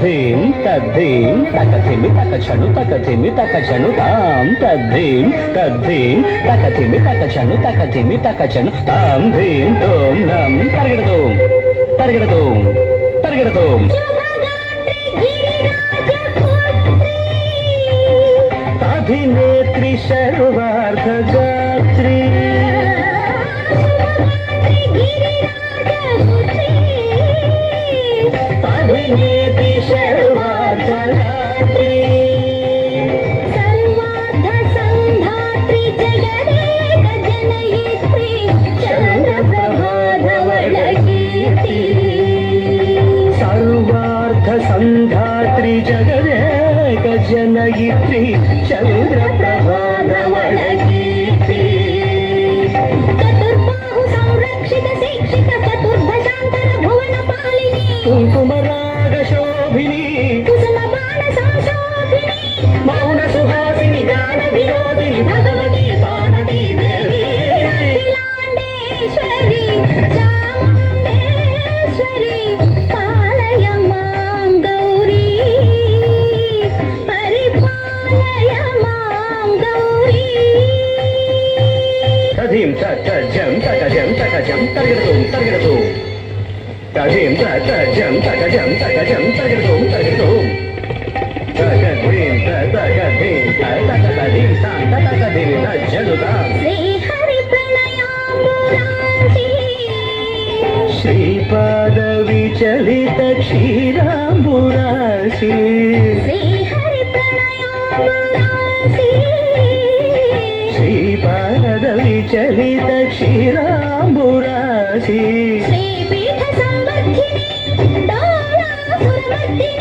తద్ధీం తద్ధీం తకథిమి తకచను తకథిమి తకచను తాం తద్ధీం తద్ధీం తకథిమి తకచను తకథిమి తకచను తాం ధీం తోం నం తరగడతోం తరగడతోం తరగడతోం అభినేత్రి సర్వార్థగాత్రి అభినేత్రి సర్వార్థగాత్రి సర్వార్థ సంధాత్రి జగదేక జనయిత్రి చంద్రప్రభాధవళ కీర్తి సర్వార్థ సంధాత్రి జగదేక జనయిత్రి చంద్రప్రభాధవళ కీర్తి చతుర్బాహు సంరక్షిత శిక్షిత చతుర్భశాంతర భువన పాలిని కుంకుమరాగ శోభిని కుసుమ బాణ సంశోభిని మౌన సుహాసిని గాన వినోదిని భగవతి పార్వతీ దేవి అఖిలాండేశ్వరి చాముండేశ్వరి పాలయ మాం గౌరీ పరిపాలయ మాం గౌరీ తధీం తజం తగజం తగజం తరగడతోం తరగడతోం తధీం తజం తగజం తగజం తరగడతోం తరగడతోం తగధీం తగధీం తగధీం సాం తగధీం తజనుతాం శ్రీహరి ప్రణయామృతాంసి శ్రీపాద విచలిత క్షీరాంబురాశి శ్రీహరి ప్రణయామృతాంసి శ్రీపాద విచలిత క్షీరాంబురాశి శ్రీపీఠ సంవర్ధిని డోలాసురమర్దిని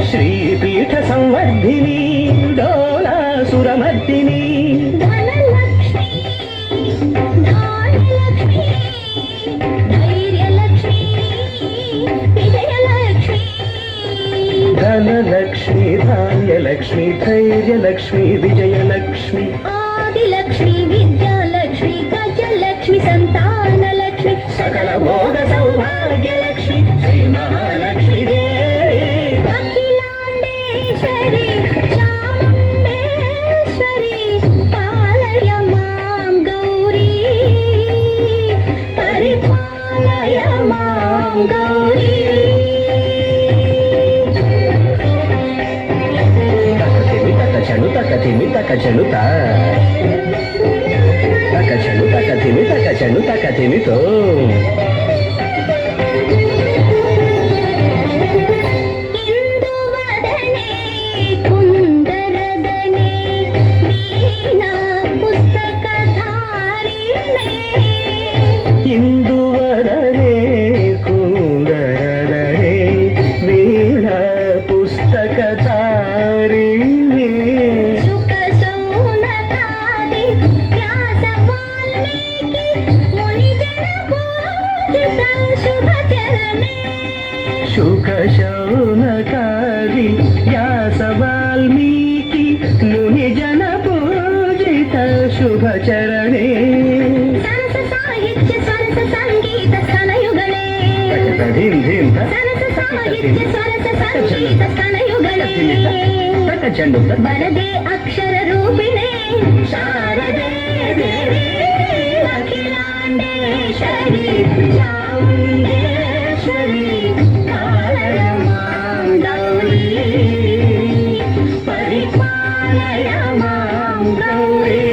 శ్రీపీఠ సంవర్ధిని డోలాసురమర్దిని ధనలక్ష్మి ధాన్యలక్ష్మి ధైర్యలక్ష్మి విజయలక్ష్మి ధనలక్ష్మి ధాన్యలక్ష్మి ధైర్యలక్ష్మి విజయలక్ష్మి ఆదిలక్ష్మి విద్యాలక్ష్మి గజలక్ష్మి సంతానలక్ష్మి సకల భోగ సౌభాగ్యలక్ష్మి శ్రీ మహాలక్ష్మి దేవి అఖిలాండేశ్వరి చాముండేశ్వరి పాలయ మాం గౌరీ పరిపాలయ మాం గౌరీ తకతిమి తకచను తకతిమి తకచను తకచను తకతిమి తకచను తకతిమితో ఇందువదనే కుందరదనే వీణా పుస్తకధారిణే ఇందువరనే కుందరనే వీణ పుస్తకధారిణి శుక శౌనకాది వ్యాస వాల్మీకి మునిజన పూజిత శుభచరణే శుక శౌనకాది వ్యాస వాల్మీకి ముని జన పూజిత శుభచరణే సరస సాహిత్య సరస సంగీత స్తనయుగళే ధీం ధీం సరస సాహిత్య సరస సంగీత స్తనయుగళే తకచండు వరదే అక్షర రూపిణే శారదే దేవి అఖిలాండేశ్వరి చాముండేశ్వరి పాలయ మాం గౌరీ పరిపాలయ మాం గౌరీ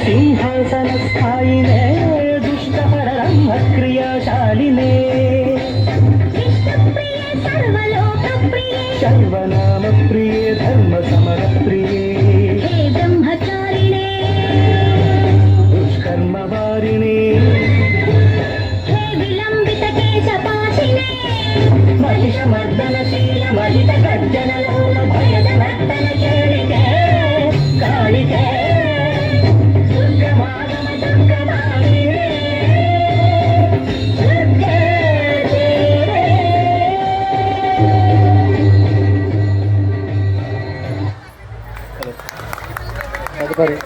సింహాసన స్థాయినే దుష్టహరణ క్రియాశాలినే సర్వనామ ప్రియే ధర్మ సమర ప్రియే దుష్కర్మ వారిణే మహిషమర్దనశీల మహిత గర్జన లోల భయద నర్తన కేళికే కాళికే దుర్గమాగమ దుర్గమాలినే దుర్గే దేవే తదుపరి